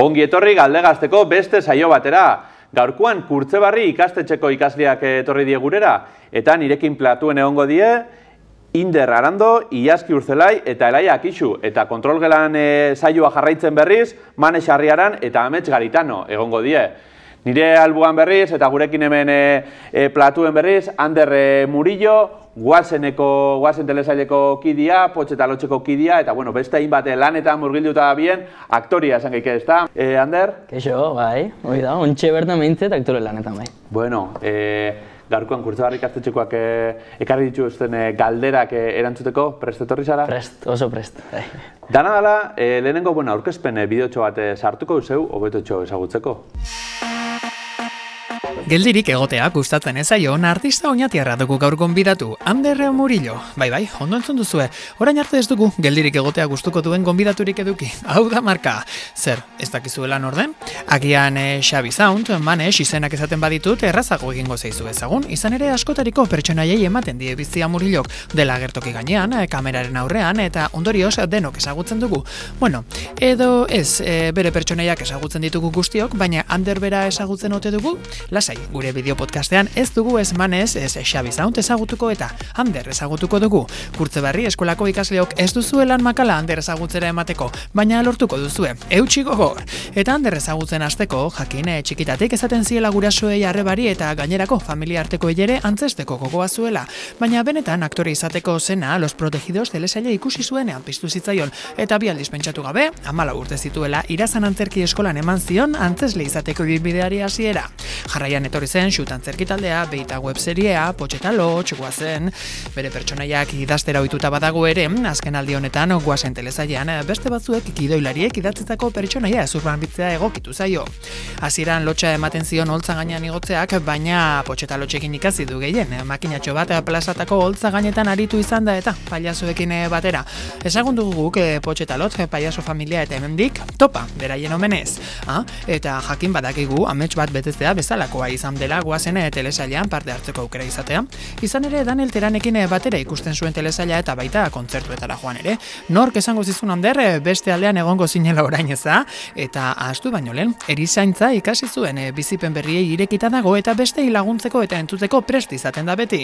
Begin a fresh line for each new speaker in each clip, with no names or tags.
Ongi etorri Galdegazteko beste saio batera. Gaurkoan Kurtzebarri ikastetxeko ikasleak etorri die gurera, eta nirekin platuen egongo die Inder Arando, Iaski Urzelai eta Elaia Akixu. Eta kontrolgelan saioa jarraitzen berriz, Mane Sarriaran eta Amets Garitano egongo die. Nire albuan berriz eta gurekin hemen platuen berriz, Ander Murillo, Guazen telesaileko kidia, Potxe eta Lotxeko kidia, eta bueno, beste hainbat lanetan murgilduta bien, aktoria esan geike, ezta? Ander?
Keixo, bai, hori da, ontxe bertan behintzet aktore lanetan, bai.
Bueno, gaurkoan Kurtzebarri ikastetxekoak ekarri dituzten galderak erantzuteko, prest etorri zara?
Prest, oso prest, bai.
Dana dela, lehenengo aurkezpen bideotxo bat sartuko zeu, hobetotxo ezagutzeko.
Geldirik egotea gustatzen ezaion artista oinatiarra dugu gaur gonbidatu, Ander Murillo. Bai, ondo entzun duzue. Orain arte ez dugu geldirik egotea gustuko duen gonbidaturik eduki. Hau da marka. Zer, ez dakizuela norden? Agian Xabi Sound, Manes izenak esaten baditut errazago egingo zeizu ezagun. Izan ere askotariko pertsonaiei ematen die bizia Murillok, dela gertoki gainean, kameraren aurrean eta ondorioz denok ezagutzen dugu. Bueno, edo ez, bere pertsonaiak ezagutzen ditugu guztiok, baina Ander bera ezagutzen ote dugu? Lasai, gure bideo podcastean ez dugu ez Manes, ez Xabi Sound ezagutuko eta Ander ezagutuko dugu. Kurtzebarri eskolako ikasleok ez duzue lan makala Ander ezagutzera emateko, baina lortuko duzue, eutsi gogor. Eta Ander ezagutzen hasteko, jakin txikitatik esaten ziela gurasoei arrebari eta gainerako familia arteko ere antzesteko gogoa zuela. Baina benetan aktore izateko zena Los Protegidos telesaila ikusi zuenean piztu zitzaion, eta bi aldiz pentsatu gabe, 14 urte zituela Irazan antzerki eskolan eman zion antzesle izateko ibilbideari hasiera. Jarraian etorri zen Xut antzerki taldea, Beita webseriea, Potxe eta Lotx, Guazen, bere pertsonaiak idaztera ohituta badago ere, azken aldi honetan Guazen telesailean beste batzuek gidoilariek idatzitako pertsonaia zurbanbitzea egokitu zaio. Hasieran lotxa ematen zion holtza gainean igotzeak, baina Potxe eta Lotxekin ikasi du gehien, makinatxo bat plazatako holtza gainetan aritu izan da eta pailazoekin batera. Ezagun dugu guk Potxe eta Lotx, pailazo familia eta hemendik topa, beraien omenez. Eta jakin badakigu amets bat betetzea bezalakoa izan dela Guazen telesailean parte hartzeko aukera izatea. Izan ere Daniel Teranekin batera ikusten zuen telesaila eta baita kontzertuetara joan ere. Nork esango zizun Ander beste aldean egongo zinela orain eza, eta ahaztu baino lehen, erizaintza ikasi zuen bizipen berriei irekita dago eta bestei laguntzeko eta entzuteko prest izaten da beti.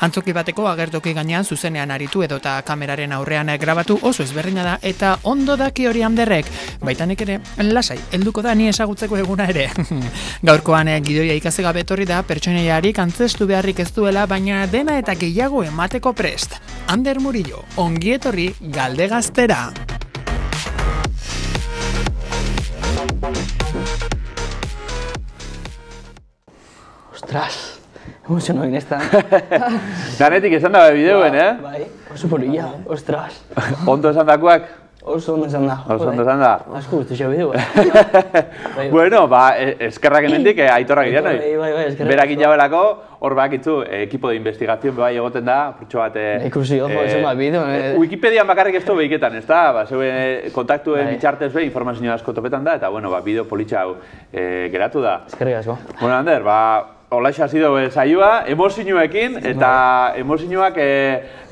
Antzoki bateko agertoki gainean zuzenean aritu edota kameraren aurrean grabatu oso ezberdina da eta ondo daki hori Anderrek. Baitanik ere, lasai, helduko da ni ezagutzeko eguna ere. Gaurkoan gidoia ikasi gabe etorri da pertsonaiarik antzestu beharrik ez duela, baina dena eta gehiago emateko prest. Ander Murillo, ongi etorri Galdegaztera.
Ostras, emoziono egin ez da.
Danetik esan da bideoen,
Bai, oso polilla, ostras.
Ondo esan dakoak?
Oso ondo esan da.
Oso ondo esan da.
Asko guztu xo bideo,
Bueno, eskerrak hemendik aitorrak gidean,
Bai, eskerrak.
Berak inabelako, hor bakitzu, ekipo de investigazion bai egoten da, purtxo bat...
Ikusi, esan bat bideo.
Wikipedian bakarrik ez du behiketan, ez da? Zeuen kontaktuen bitxartez behin, informazio asko topetan da, eta bueno, bideo politxa hau geratu da.
Eskerrik asko.
Bueno, Ander, holaxe hasi dugu saioa, emozioekin, eta emozioak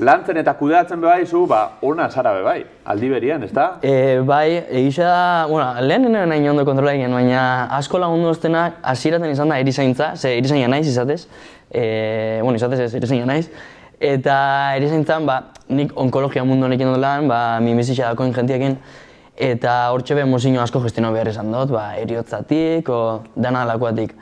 lantzen eta kudeatzen bebai zu, ona zara bebai, aldi berian, ez da?
Bai, egisa da, bueno, lehen nahi ondo kontrola egin, baina asko lagundu oztenak hasieraten izan da erizaintza, ze erizaina naiz izatez, bueno, izatez ez, erizaina naiz, eta erizaintzan, nik onkologia mundu honekin dut lan, minbizitza dakoen jentiakin, eta hortxe be emozio asko gestioa behar izan dut, eriotzatik, dana alakoatik.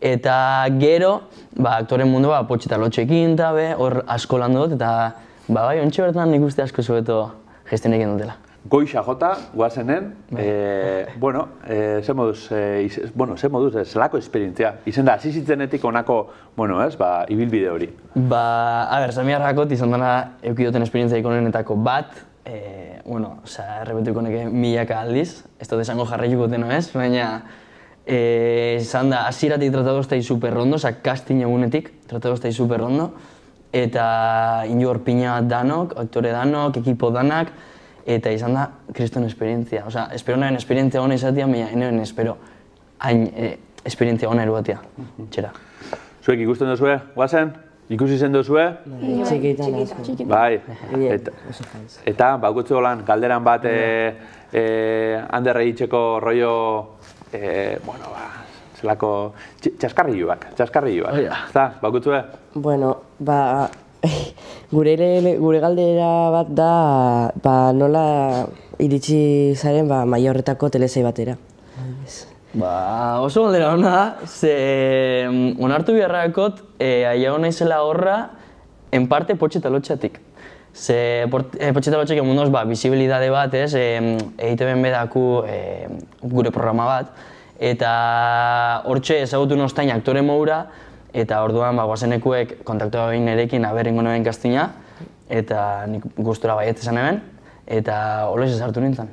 Eta gero, aktoren mundu Potxe eta Lotxekin eta hor asko lan dut, eta bai, ontxe bertan nik uste asko zueto gestionen egin dutela.
Goixa jota, Guazenen, bueno, ze moduz, zelako esperientzia. Izen da, hasi zitzenetik onako, bueno, ez, ibilbide hori.
Samiarrakot izan dena eukidoten esperientzia ikonenetako bat, bueno, errepetuko neke milaka aldiz, ez dut esango jarraituko deno ez, baina izan da, hasieratik tratatu estai superrondo, casting egunetik tratatu estai superrondo, eta inor pina danok, aktore danok, ekipo danak, eta izan da, kriston esperientzia. Espero nahen esperientzia hona izatea, baina enoen espero hain esperientzia hona eruatea, txera.
Zuek ikusten duzue, Guazen? Ikusi zen duzue?
Txikitan asko.
Bai. Eta, bakutzu holan, galderan bat Ander egiteko rollo, bueno, zelako txaskarriluak. Eta, bakutzue?
Bueno, gure galdera bat da, nola iritsi zaren Maiorretako telesai batera.
Oso galdera hona da, ze onartu biharrakot aiago naizela horra, en parte Potxe eta Lotxeatik. Ze Potxe eta Lotxek emundoz bizibilidade bat, EITB-en bedaku gure programa bat, eta hortxe ezagutu nostain aktore moura, eta orduan guazenekuek kontaktua behin nerekin aberrengo noen kastina, eta nik gustura baiet esan hemen, eta hola sartu nintzen.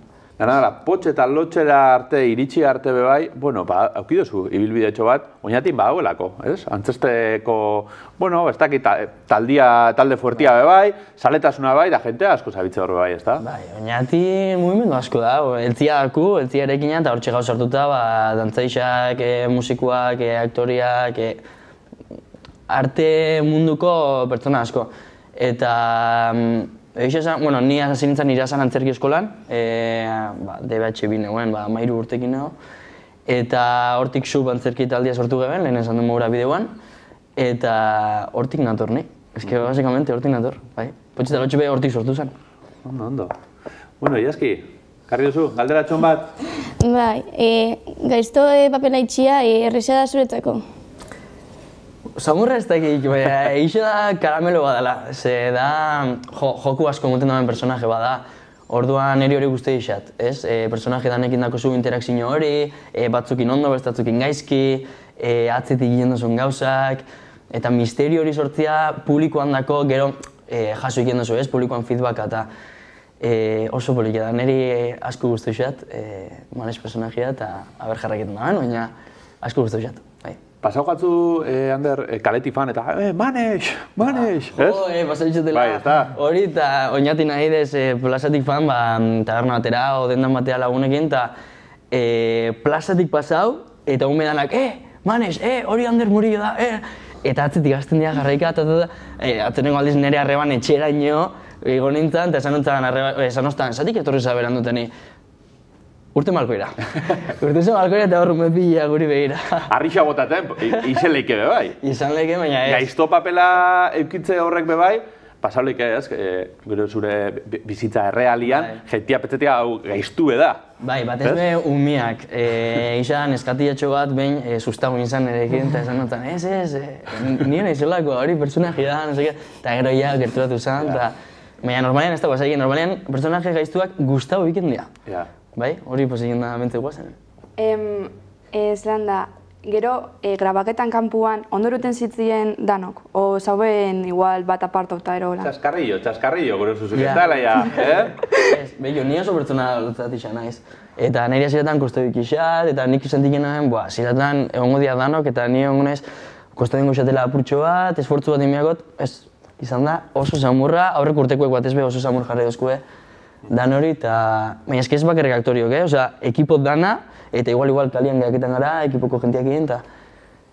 Potxe eta Lotxera arte, iritsi arte bebai, bueno, aukidozu ibilbidetxo bat, oinatin badagoelako, ez? Antzesteko, bueno, ez dakit talde fuertia bebai, saletasuna bai, da jentea asko zabitze hor bebai, ez da?
Bai, oinati mugimendu asko da, eltzia daku, eltzia erekina, eta hortxe gauz sartuta, dantzaixak, musikuak, aktoriak, arte munduko pertsona asko. Eta bueno, ni hasi nintzen Irasan antzerki eskolan, DBH bi neuen, 13 urtekin nago, eta hortik sub antzerki taldia sortu geben, lehen esan du moura bideoan, eta hortik nator ni. Ez que, básicamente, hortik nator, bai. Potxe eta Lotxe hortik sortu zen.
Ondo. Bueno, Iaski, karri duzu, galderatxon bat?
Bai, gaizto papela itxia erresa da zuretzako.
Samurra ez dakik, eixe da karamelo badala, ze da joku asko moten dauen personaje bada, orduan niri hori guzti eixat, ez? Personaje danekin dako zu interakzio hori, batzukin ondo, bestatzukin gaizki, atzetik ginen duzun gauzak, eta misterio hori sortzia publikoan dako gero jaso egin duzu, ez? Publikoan feedbacka eta oso poliki da, niri asko guzti eixat, Manes personajea eta aber jarraketan dagoen, baina asko guzti eixat.
Pasau gatzu, Ander, kaleti fan eta Manes, ez?
Pasau ditxotela. Hori eta oinati nahi dez plazatik fan, taberna batera o dendan batea lagunekin, eta plazatik pasau, eta un medanak, Manes, hori Ander Murillo da, eta atzetik azten dira jarraika, eta atzenengo aldiz nire arreban etxera ino, ego nintzen, eta esan ostan, zatik etorri zaberan duteni. Urte malkoira. Urte malkoira eta horren mepila guri behira.
Arrixa botaten, izan leike bebai.
Izan leike, baina ez.
Gaizto papela eukitze horrek bebai, pasau leike ez, gure zure bizitza errealian, jentia petzetia gaiztu da.
Bai, batez be umiak. Izan eskatiatxo bat behin sustagun izan nerekin, eta esan notan, ez, nien aizelako hori personaje da, eta gero ja gerturatu zen, eta baina normalean ez da guazaikin, normalean personaje gaiztuak gustau egiten dira. Bai, hori egin da mente guazen.
Zelan da, gero grabaketan kanpuan ondoruten zitzien danok, o zauen igual bat aparto eta ero hola?
Txaskarrillo, gure zuzuk ez dala ja,
Ez, behi, ni oso pertsona lotzat izan naiz. Eta nire ziretan koste duk isat, eta nik sentik nahen, ziretan egongo dia danok, eta nire egongo naiz koste dengo isatela apurtxo bat, esfortzu bat inbiakot, ez, izan da oso samurra, aurrek urtekuek bat ez be oso samur jarri dozkue. Dan hori, eta baina ez bakarrik aktoriok, osea, ekipot dana, eta igual kalian gehaketan gara, ekipoko jentiak egin,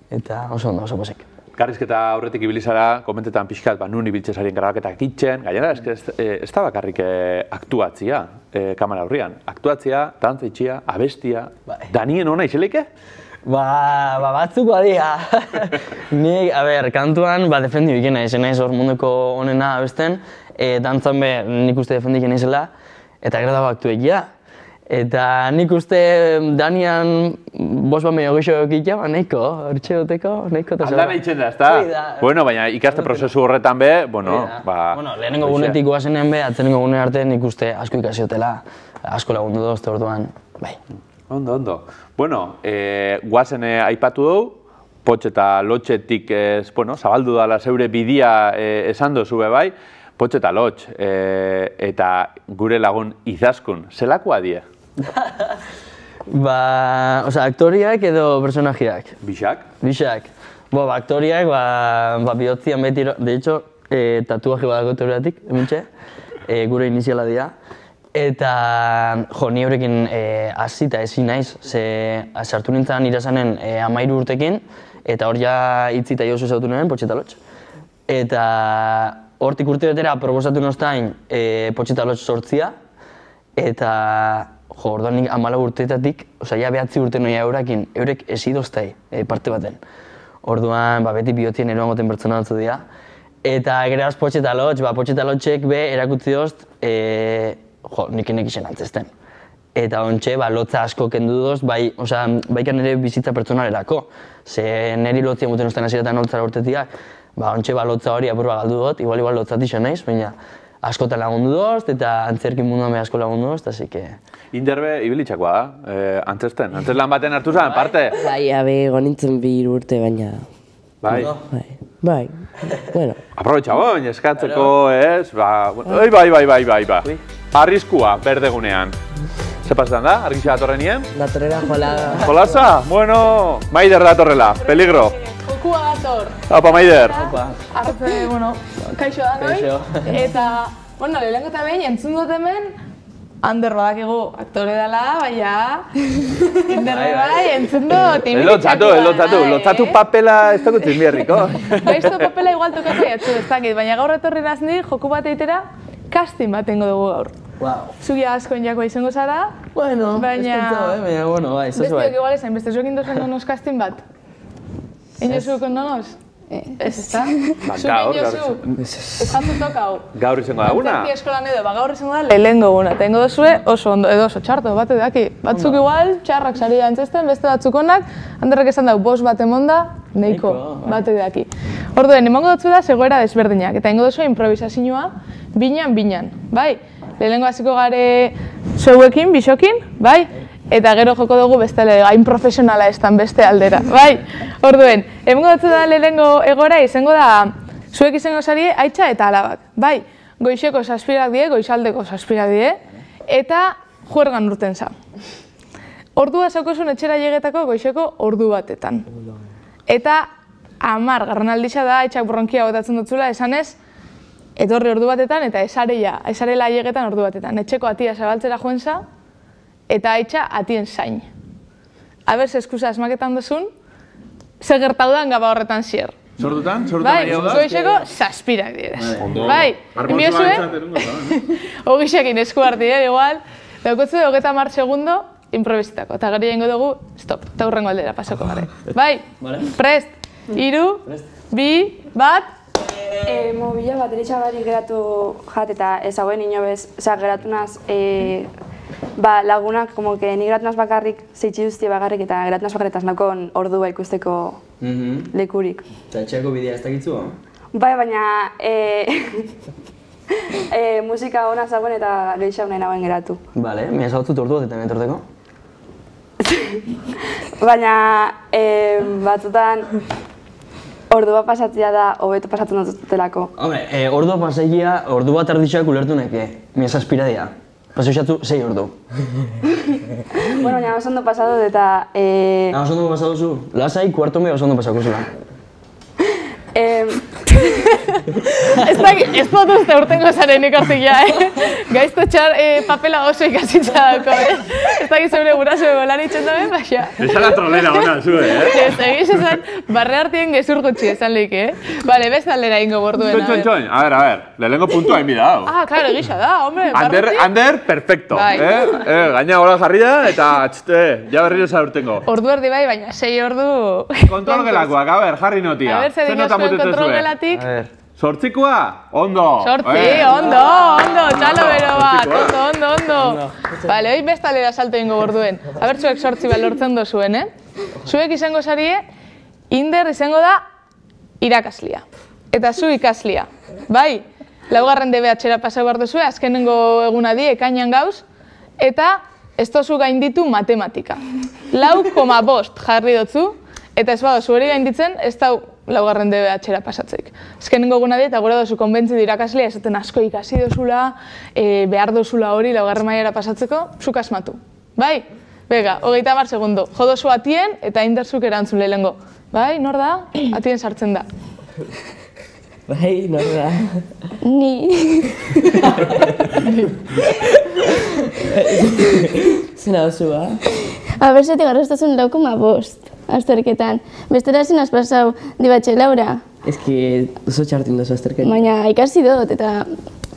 eta oso ondo, oso posik.
Karrizketa aurretik ibilizara, komentetan pixkat, nun ibiltzezarien grabaketak itxen, gainera, ez da bakarrik aktuatzia, kamera aurrian. Aktuatzia, dantzaitxia, abestia, danien hona izeleike?
Batzuk badia. Nik, kantuan, defendio ikena, ezen naiz hor munduko honena abesten, dantzan be nik uste defendik naizela, eta gero dago aktuekia. Eta nik uste Danian bost bat medio gixo egitea, nahiko, hortxe duteko, nahiko eta
Aldan eitzen da, ezta? Bueno, baina ikaste prozesu horretan be,
lehenengo gunetik goazenean be, atzenengo gune arte nik uste asko ikasiotela, asko lagundu dozte orduan, bai.
Ondo. Bueno, guazen aipatu dugu, Potxe eta Lotxetik zabaldu dala zeure bidia esan dozu be bai, Potxe eta Lotx, eta gure lagun Izaskun, zelakoa die?
Aktoriak edo personajeak?
Bixak?
Bixak. Aktoriak, bihotzian beti, de hecho, tatuaje badako teoreatik, emintxe, gure iniziala dira. Eta, ni horrekin hasi eta ezin naiz, sartu nintzen Irasanen 13 urtekin, eta hor ja hitzi eta jozu zautu nuen, Potxe eta Lotx. Eta hortik urtebetera proposatu nostain Potxeta Lotx 8, eta orduan nik 14 urteetatik, ja 9 urte noia eurek esidoztai parte baten. Orduan beti bihotien eroan goten pertsona dutzu dira. Eta geraz Potxeta Lotx, Potxeta Lotxek erakutzi dozt, nik izan antzesten. Eta ontxe, lotza asko kendu doz, baika nire bizitza pertsonalerako. Ze niri lotzia muten ustean hasieretan lotzara urtetiak, ontxe lotza hori apur bat galdu dut, igual lotzat izan naiz, baina askotan lagundu doz, eta antzerkin munduan asko lagundu doz, así que...
Inderbe ibilitzakoa da, antzesten. Antzeslan baten hartu zen, parte?
Bai, gonintzen 2 urte, baina...
Bai.
Bai, bueno.
Aprobetxa boin, eskatzeko, ez? Bai. Arriskua, berdegunean. Ze pasetan da, argitxa datorren nien?
Datorrela jolada.
Jolasa? Bueno, Maider datorrela, peligro.
Jokua dator.
Apa, Maider.
Artze, kaixo da, noi? Eta, lehenko eta behin, entzun dut hemen, Ander badakigu aktore dela, baina... Inderre bai, entzun dut,
Lotzatu, lotzatu papela ez dut zinbierriko.
Gaizto papela igual tokatu jatzu ez dakit, baina gaur etorri nazni, joku bat eitera, casting bat tengo dugu gaur. Zugia askoen jako izango zara,
baina...
Bestiok igual ezain, beste zuekin dozen donoz casting bat? Ino zuekon donoz? Ez da?
Gaur
tokau.
Gaur izango da guna?
Antzerki eskolan edo, gaur izango da lehengo guna. Eta ingo dozue oso ondo, edo oso txarto, bate daki. Batzuk igual, txarrak sari antzesten, beste batzuk onak, Anderrek esan dau, bost bat emonda, neiko, bate daki. Orduen, emango dutzu da, zegoera desberdinak. Eta ingo dozue improvisazioa, binan, bai? Lehengo hasiko gare zeuekin, bisokin, bai? Eta gero joko dugu beste gain profesionala estan beste aldera, bai? Orduen, emango dutzu da lehengo egora izango da zuek izango zari aitza eta alabak, bai? Goizeko 7 die, goizaldeko 7 die, eta juergan urten za. Ordua zaukozun etxera llegetako goizeko ordu batetan. Eta 10 garranaldixa da aitxak bronkia botatzen dutzula esanez, etorri ordu batetan eta esarela llegetan ordu batetan. Etxeko atia zabaltzera joen za, eta aitza atien zain. Aber, ze eskusa asmaketan duzun, ze gertaudan gaba horretan zier.
Sortutan?
Bai, goizeko 7 direz. Bai, enbiozue, ogixekin esku harti, igual, daukotzu 30 segundo, improvisitako. Eta gari jengo dugu, stop, eta hurrengo aldera pasoko gare. Bai, prest, 3, 2, 1...
Mobila bateritxa barik geratu jat eta ezagoen inobez, geratu naz, lagunak, ni geratu naz bakarrik, zeitzi duzti bakarrik eta geratu naz bakarrik nakon ordua ikusteko lekurik.
Eta etxeako bidea ez dakitzu?
Bai, baina musika hona zagoen eta gehiago nahi nagoen geratu.
Bale, mi ezagutzut ordu batetan etorteko?
Baina batzutan ordua pasatzea da, hobeto pasatu dutelako.
Hombre, ordua pasaikia, ordu bat arditxak ulertu neke, mi esaspiradia. Pasaixatu 6 ordu.
Bueno, baina oso ondo pasatu eta...
Oso ondo pasatu zu? Lasai, kuarto me oso ondo pasako zula.
Ez dut uste urtengo zarenik hartik ja, Gaizto txar papela oso ikasitza dauko, Ez dakit zeure guraso lan itxen dabe, baina...
Esa la trolera ona, zue,
Egiz esan, barre hartien gezur gutxi esan leik, Bale, beste aldera ingo borduen,
Txon, a ver, lehenko puntua inbida hau.
Claro, egisa da, hombre,
Ander, perfecto, Gaina gola jarri da, eta ja berriro za urtengo.
Ordu erdi bai, baina 6 ordu...
Kontrol gelakoak, a ber, jarri notia.
A ber, zer dingozuen kontrol gelatik.
Sortzikoa, ondo.
Sortzi, ondo, txalo bero bat, ondo. Bale, hoi bestalera salto ingo borduen. A ber, zuek sortzi bat lortzen dozuen, Zuek izango zarie, Inder izango da irakaslia. Eta zu ikaslia. Bai, 4. DBH-era pasau behar duzue, azkenengo eguna di, ekainan gauz, eta ez dozu gainditu matematika. 4,5 jarri dutzu, eta ez bada zuheri gainditzen, ez da 4. DBH-era pasatzeik. Azkenengo eguna di, eta gure dozu konbentzi du irakaslia, esaten asko ikasi dozula, behar dozula hori 4. mailara pasatzeko, zuk asmatu. Bai? Bega, 30 segundo. Jo dozu atien, eta Inderzuk erantzun lehengo. Bai, nor da? Atien sartzen da.
Bai, nor da?
Ni.
Zena dozu, ba?
Abertzetik garrastazun 4,5 azterketan. Bestera ezin has pasau dibatxe Laura.
Ez ki oso txartin dozu azterketa.
Baina ikasi dut eta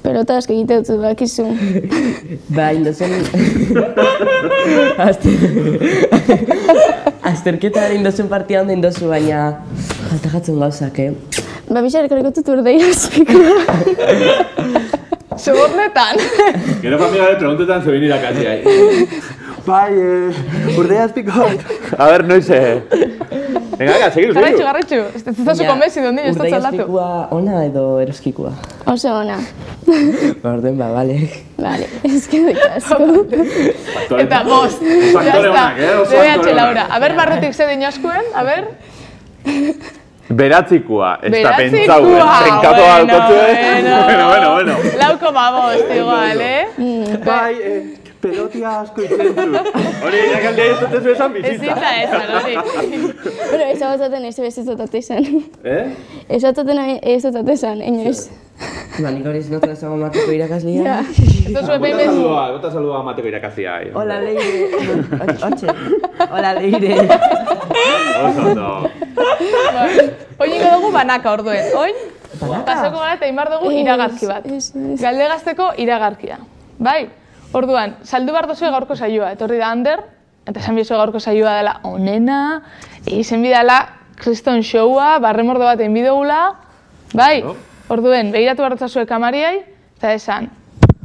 pelota asko egite dut bakizu.
Ba, indozen... Azterketaren indozen partia ondo indozu, baina... Jaltagatzen gauzak,
Ba, bixareko dut urdeia azpikoa.
Segurnetan.
Gero familiare preguntetan zebin irakatzi ahi. Bai, urdea azpiko. A ber, noiz, Venga, segiru.
Garritxu. Ez zazu konbezi dut, ez dut aldatu.
Urdea azpikoa ona edo eroskikoa?
Oso ona.
Orden, ba, bale.
Vale, eskerrik asko.
Eta bost.
Faktore onak,
DBH Laura. A ber, barrutik ze dinoskuen, a ber.
Beratzikoa, ez da pentsau, trenkatu
Bueno. 0,5 igual,
Bai, pelotia asko itzen dut. Hori, jakaldea ez dut ez esan bizitza.
Ez esan, hori.
Bueno, ez batzaten ez dut esan. Ez batzaten ez dut esan, inoiz.
Ba, nik hori zinotra esango mateko irakaslia.
Bota saludua mateko irakaslia.
Hola, Leire. Hortxe. Hola, Leire.
Oso ondo.
Oin ingo dugu banaka orduen. Oin, pasako gara eta inbar dugu iragarki bat. Galdegazteko iragarkia. Bai? Orduan, saldu behar duzue gaurko saioa. Etorri da Ander, eta esan biezu gaurko saioa dela onena, izen bidala kriston showa, barremordo bat egin bidogula. Bai? Orduen, begiratu behar duzue kamariai, eta esan,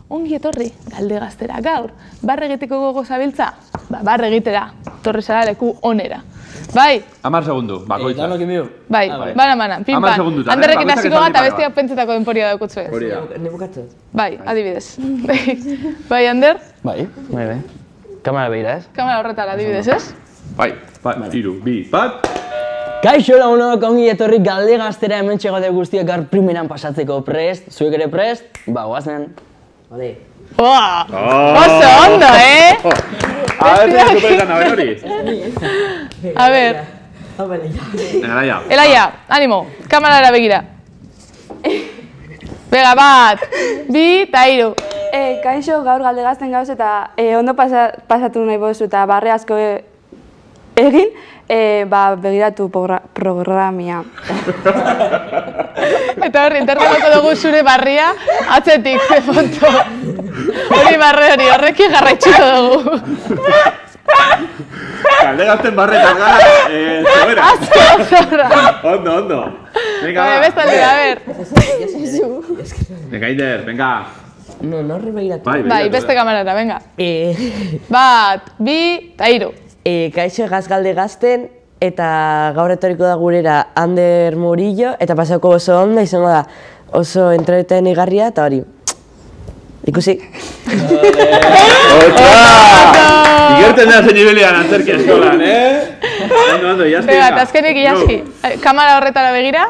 ongi etorri, Galdegaztera gaur, barre egiteko gogo zabiltza? Ba, barre egitera, torri zara leku onera. Bai?
10 segundu, bakoitza.
Bai, bana, pinpan. Anderrekin hasiko gara eta bestiak pentsetako denporia daukutzu ez.
Hori da.
Ne bukatzen?
Bai, adibidez. Bai, Ander?
Bai. Kamera behira, ez?
Kamera horretara, adibidez, ez?
Bai, 3, 2, 1.
Kaixo lagunok, ongi etorri Galdegaztera hemen txegote guztiak gaur primeran pasatzeko prest. Zuek ere prest? Ba, guazen.
Vale.
Oso ondo,
A ver, superetan, a ver hori.
A ver. Elaia, animo, kamerara begira. Bega, bat, bi, eta hiru.
Kaixo, gaur Galdegazten gauz eta ondo pasatu nahi bozu eta barre asko egin, begiratu programia.
Eta horri, interpretatuko dugu zure barria, atzetik, ze foto. Hori barre hori, horrekin jarraitxiko dugu.
Galdegazten barretan gara, zebera.
Zorra.
Ondo. Venga,
Bai, bestaldera, a ver.
Venga, Inder, venga.
No, horri begiratu.
Bai, beste kamerara, venga. Bat, bi, eta hiru.
Kaixo Gaz Galdegazten eta gaur etorriko da gurera Ander Murillo eta pasako oso onda izango da oso entretenigarria eta hori. Ikusi.
Igerten da zein ibelian antzerki eskolan, Ondo, iazki.
Venga, eta azkenik iazki. Kamera horretara begira.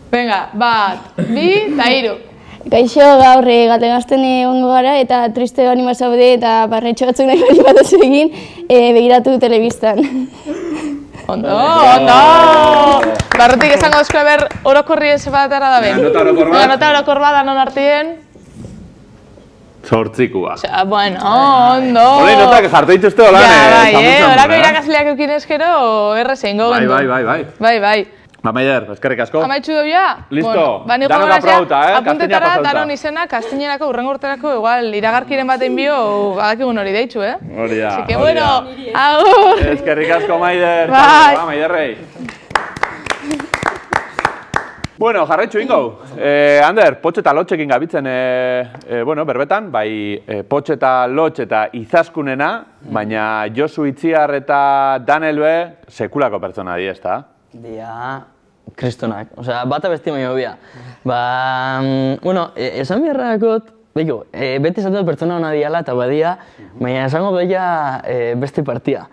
Venga, bat, bi, eta hiru.
Kaixo, gaur Galdegazten egongo gara eta triste anima zaude eta barretxo batzuk nahi bali bat egin begiratu telebistan.
Ondo! Barrutik esango duzko ber orokorrien zebatara da ben. Nota orokor bat danon artien.
8.
Bueno, ondo!
Hori notak jartu dituzte holan,
horako irakasleak eukinezkero errezein gogendu. Bai.
Ba, Maider, eskerrik asko.
Amaitxu dugu ja?
Listo, danok aprauta,
apuntetara, danon izena, kastiñerako, urrengo urterako, igual, iragarkiren batein bio, badakigun hori deitxu,
Hori da.
Así que bueno, agur!
Eskerrik asko, Maider.
Bai.
Ba, Maiderrei. Bueno, jarraitxu ingo. Ander, potxe eta lotxekin gabitzen, berbetan, bai potxe eta lotx eta izaskunena, baina Josu Itziar eta Danelbe sekulako pertsona di, ezta?
Dia, kristonak. Osea, bata besti baino bia. Esan biharrakot, beti esatu pertsona hona diala eta badia, baina esango doia beste partia.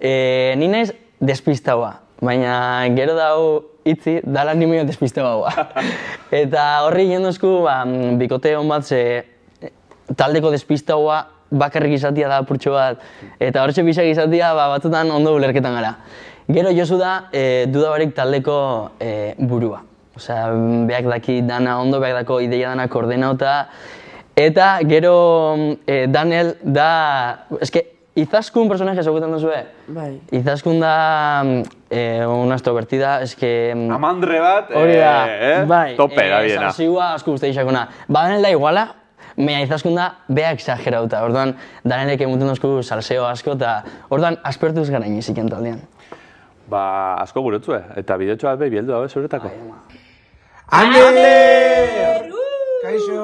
Ni naiz despistaua, baina gero dau itzi, dala ni meio despistaua. Eta horri jendozku, bikote hon bat, taldeko despistaua bakarrik izatia da apurtxo bat, eta hortxe bisak izatia batzutan ondo ulerketan gara. Gero Josu da dudabarik taldeko burua. Osea, beak daki dana ondo, beak dako ideia dana koordenauta. Eta gero Daniel da... Eske, Izaskun personaje ezagutzen duzue?
Bai.
Izaskun da una extrovertida, eske...
Amandre bat,
Hori da, bai,
tope da biena.
salzioa asko uste izakona. Badanel da iguala, mea Izaskun da beha exagerauta, orduan danelek emuten dozku salseo asko, eta orduan aspertuz gara inizik entaldean.
Ba, asko guretzue, eta bideotxo bat behi bieldu dabe zuretako.
Ander! Kaixo!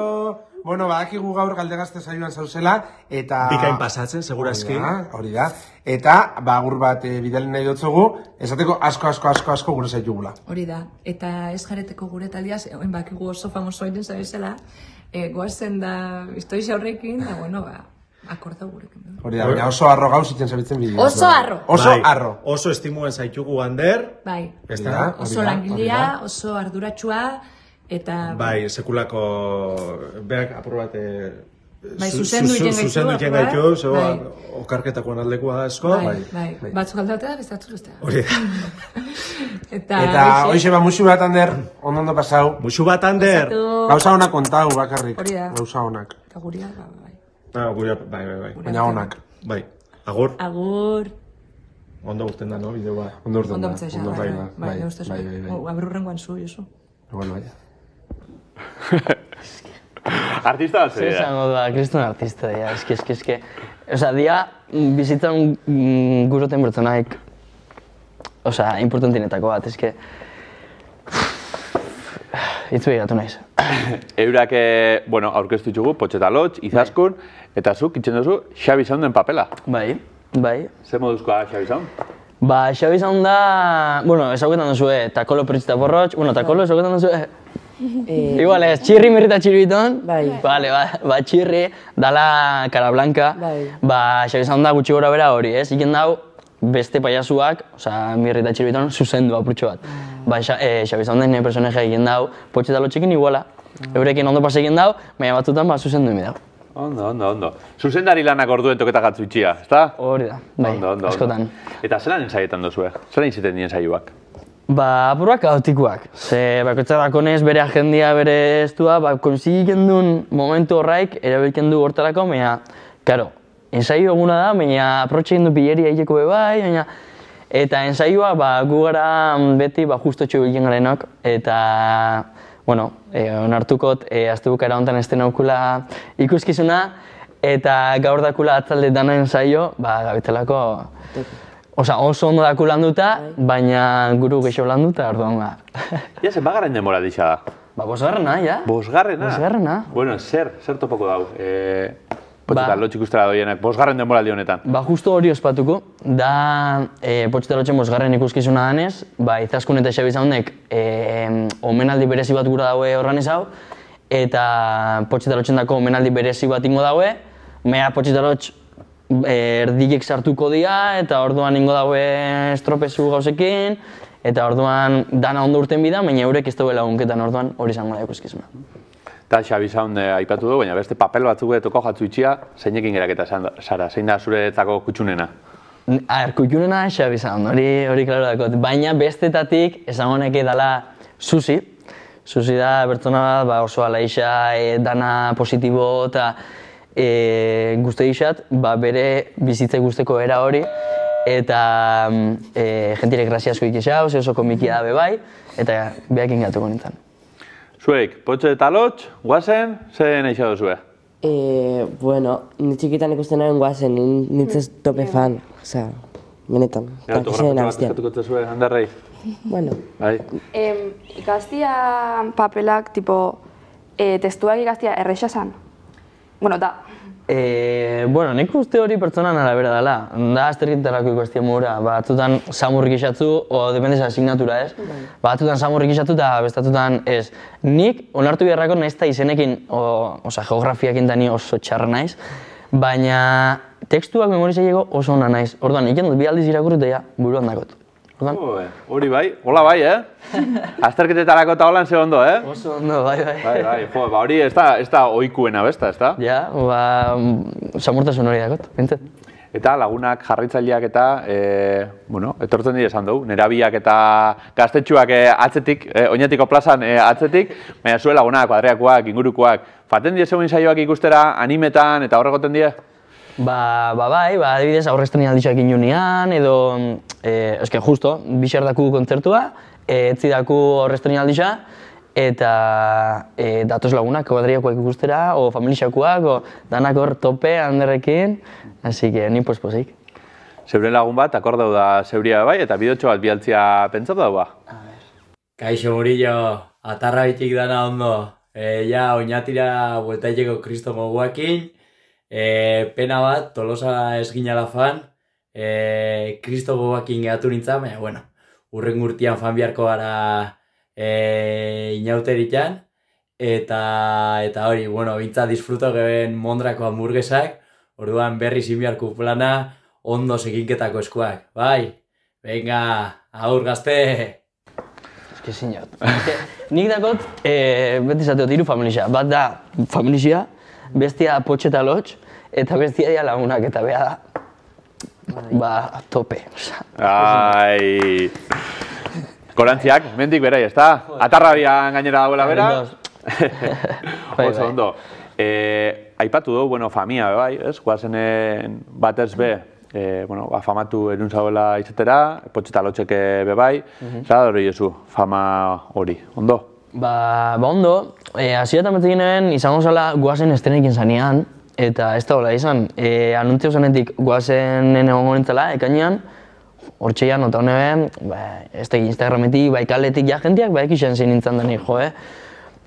Bueno, badakigu gaur Galdegazte saioan zauzela, eta...
Bikain pasatzen, segurazki.
Hori da. Eta, agur bat bidali nahi dutzugu, esateko asko gure zaitugula.
Hori da. Eta ez jareteko gure taldiaz, oin bakigu oso famosoa iren zabezela, goazen da historia horrekin, da, bueno, akorda gurekin.
Hori da, baina oso arro gauz itzen zabitzen bideoz.
Oso arro!
Oso arro.
Oso estimuen zaitugu, Ander.
Bai.
Oso
langilea, oso arduratsua, eta...
Bai, sekulako beak apur bat...
Bai, zuzendu iten
gaitu, zego okarketakoan aldekua da esko.
Bai, batzuk aldautea da, bestatzu bestea.
Hori da.
Eta hoxe ba, musu bat, Ander, ondo pasau.
Musu bat, Ander!
Gauza honak kontau, bakarrik.
Hori da.
Gauza honak.
Eta guria, bai.
Guria, bai.
Baina honak.
Bai. Agur.
Agur.
Ondo urten da, no, bideoa?
Ondo urten da.
Bai, abrurrengoan zu, Josu.
Bueno, bai.
Artista bat zera?
Zango da, kriston artista dira, eske. Osa, dia bizitzan guroten bertzonaik, osa, importantinetako bat, eske... Itzu egatu naiz.
Eurak, bueno, aurkeztu ditugu, Potxeta Lotx, Izaskun, eta zuk itxen duzu Xabi Sounden papela.
Bai.
Zer moduzkoa Xabi Sound?
Ba, Xabi Sound da, bueno, ezaguetan duzue, Takolo Peritsita Borrotx, bueno, Takolo ezaguetan duzue... Igual ez, txirri mirrita txirriton.
Bai.
Vale, ba, txirri, dala Cara Blanca.
Bai.
Ba, Xabi Sound da gutxi gora bera hori, ez? Iken dau, beste paiasuak, oza, mirrita txirriton, zuzendu apurtxo bat. Ba, Xabi Sounden personaje egin dau, Potxeta Lotxekin iguala. Eurekin ondo pasa egin dau, baina batzutan ba, zuzendu emi dau.
Ondo. Zuzendari lanak orduen toketa gatzu itxia, ezta?
Hori da, bai, askotan.
Eta zelan ensaietan duzue? Zelan izeten dien saioak?
Ba, apuruak kaotikoak. Ze, bakoitzak nez bere agendia, bere estua, ba, konsigiken duen momentu horraik, erabilken du hortarako, baina, karo, ensaio eguna da, baina aprotxe egin du pileria egiteko bai, baina... Eta ensaioa, ba, gu gara beti, ba, justo txu egin garenok, eta... Bueno, onartukot, astebukara honetan estena aukula ikuskizuna, eta gaur dakula atzalde dana ensaio, ba, gabitelako... Osa, oso ondo daku landuta, baina guru geixo landuta, orduan ba.
Ja, zen bagaren demora dixa da?
Ba, bosgarrena, ja.
Bosgarrena? Bueno, zer topoko dau? Potxeta Lotx ikustera doienak, bosgarren demoraldi honetan. Ba,
justo hori ospatuko, da Potxeta Lotxen bosgarren ikuskizuna danez, ba, Izaskun eta Xabi Soundek omenaldi berezi bat gura daue horran ezau, eta Potxeta Lotxen dako omenaldi berezi bat ingo daue, mea Potxeta Lotx erdikek sartuko dira, eta orduan ingo daue estropezu gauzekin, eta orduan dana ondo urten bida, baina eurek ez daue lagunketan orduan hori izango da ikuskizuna.
Eta Xabi Sound aipatu du, baina beste papel batzuk toko jatzu itxia, zeinekin geraketa zara, zein da zuretzako kutxunena?
Kutxunena Xabi Sound, hori klaro dakot, baina bestetatik esango neke dala Susi. Susi da bertzona bat oso alaixa, dana positibo eta guzti izat, bere bizitza guzteko era hori, eta jentirek grazia asko ikizau, oso komikia da bebai, eta behak ingatuko nintzen.
Zuek, Potxeta Lotx, guazen, ze nahi xado zue?
Bueno, ni txikitan ikusten naren guazen, nintzez tope fan, osea, benetan.
Autografo bat eskatuko zue, Anderrei?
Bueno.
Ikastia papelak, tipo, testuak ikastia erresa zan? Bueno, da.
Bueno, nik uste hori pertsonan arabera dela. Da azterketarako ikastia mugura. Batzutan samurrik isatzu, o dependez asignatura ez. Batzutan samurrik isatzu eta bestatutan ez. Nik onartu beharrako nahiz eta izenekin, oza, geografiakin da ni oso txarra naiz, baina tekstuak memorizaiego oso ona naiz. Orduan, iken dut bi aldiz irakurri eta ja, buruan dakot.
Hori bai, hola bai, Azterketetarako eta holan ze ondo,
Oso ondo, bai.
Jo, ba hori ez da ohikuena besta, ez da?
Ja, ba, samurtasun hori dakot, bintzat.
Eta lagunak jarraitzaileak eta, bueno, etortzen dira esan dugu, nerabiak eta gaztetxuak atzetik, oinatiko plazan atzetik, baina zuen lagunak, kuadriakoak, ingurukoak, faten dira zegoen saioak ikustera animetan eta horregoten dira?
Bai, adibidez aurre estrenaldiak inunean, edo, eske justo, bixar daku kontzertua, etzi daku aurre estrenaldisa, eta datoz lagunak, kuadriakoak ikustera, o familixakoak, o danak hor tope handerrekin, así que ni pospozik.
Zeure lagun bat, akordau da zeuria bai, eta bidotxo bat bialtzia pentsatu daua.
Kaixo Murillo, atarra bitik dana ondo. Ja, oinatira bueltaileko Kristo goguakin. Pena bat, Tolosa ez ginala fan. Kristo goguakin gehatu nintzen, baina, bueno, urren urtean fan biharko gara inauteritan. Eta hori, bueno, bintza disfruto geben Mondrako hamburguesak. Orduan berri zinbiarko plana ondo seginketako eskuak. Bai, venga, agur gazte!
Eske zinot. Nik dakot, beti zateot hiru familia. Bat da familia, bestia potxe eta lotx, eta bestia dia lagunak, eta beha da, tope.
Ai... Korantziak, mendik berai, ezta? Atarrabian gainera dagoela bera. Oso ondo. Aipatu du, bueno, famia bai, ez? Guazenen batez be, famatu erun zauela izatera, potxe eta lotxeke be bai. Zer hori jesu, fama hori, ondo?
Ba ondo, hasietan betzen ginen izango zela Guazen estrenekin zanean, eta ez da hola izan. Anuntzio zanetik Guazenen egongo nintzela, ekainean, hortxeian, nota honeben, ez da Instagrametik, bai kaletik ja jenteak, bai ekixen zein nintzen denik, jo,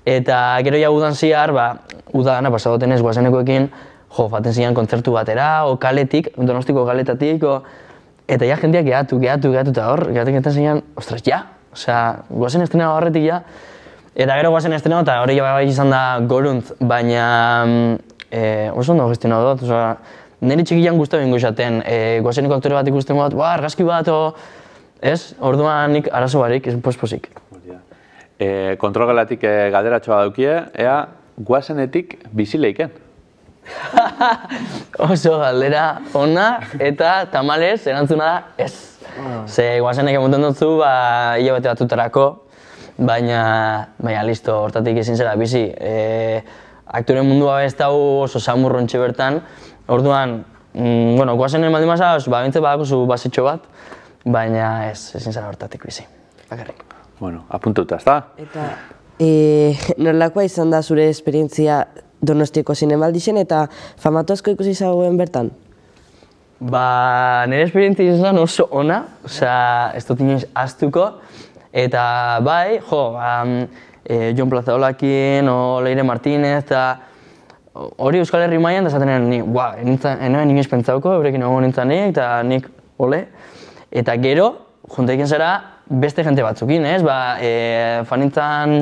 Eta gero ja udan ziar, uda gana pasagoten ez Guazenekoekin, faten zian kontzertu batera, o kaletik, Donostiko kaletatik, eta ja jenteak gehatu, eta hor, gehatek zian, ostras, ja! Osea, Guazen estrenatu horretik ja, eta gero Guazen estrenatu eta hori bai izan da goruntz, baina oso ondo gestionatu dut, osea, niri txikian guztu bingo izaten, Guazeneko aktore bat ikusten bat, argazki bat, ez? Orduan nik arazo barik, pospozik.
Kontrolgelatik galderatxoa daukie, ea Guazenetik bizileiken?
Oso galdera ona eta tamalez erantzuna da ez. Ze Guazenek emoten dutzu, hilabete batutarako, baina listo, hortatik ezin zera bizi. Aktoren mundua ez dago oso samurrontxe bertan, orduan, Guazenen baldin mazaz, bintze badakozu basetxo bat, baina ezin zera hortatik bizi. Bakarrik.
Bueno, apuntauta, ez da?
Eta nolakoa izan da zure esperientzia Donostiako zinemaldixen eta famatu asko ikusi zagoen bertan?
Nire esperientzia izan oso ona, ez dut inoiz ahaztuko, eta bai, Jon Plazaolakin, Leire Martínez, eta hori Euskal Herri mailan da esaten enoen inoiz pentsauko, eurekin egon nintzanik, eta nik ole. Eta gero, juntekin zera, beste jente batzukin, ez? Fanintzan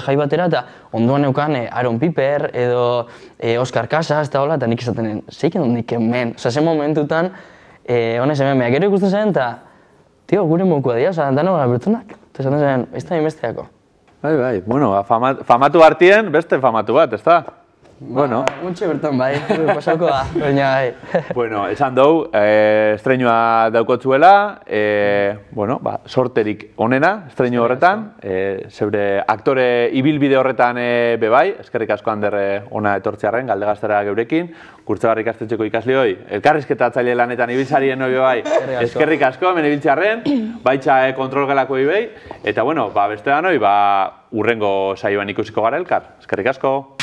jai batera eta ondoan neukan Aaron Piper edo Oscar Casas eta hola, eta nik izaten zeiken dut nik hemen. Osa, zen momentutan, honez hemen, gero ikusten zen, eta tio, gure mokua dira, osa, dano gara bertunak. Eta esaten zen, ez da inbesteako.
Bai, bueno, famatu hartien, beste famatu bat, ez da? Bueno.
Untxe bertan bai, pasauko da, baina bai.
Bueno, esan dugu, estreinua daukotzuela, sorterik onena, estreinu horretan, zeure aktore ibilbide horretan bebai, eskerrik asko Ander ona etortzearen, galdegaztera geurekin, Kurtzebarri ikastetxeko ikaslioi, elkarrizketatzaile lanetan ibiltzarien hori bebai, eskerrik asko, hemen ibiltzearen, baitza kontrolgelako ibei, eta beste da noi, urrengo saioan ikusiko gara elkar, eskerrik asko.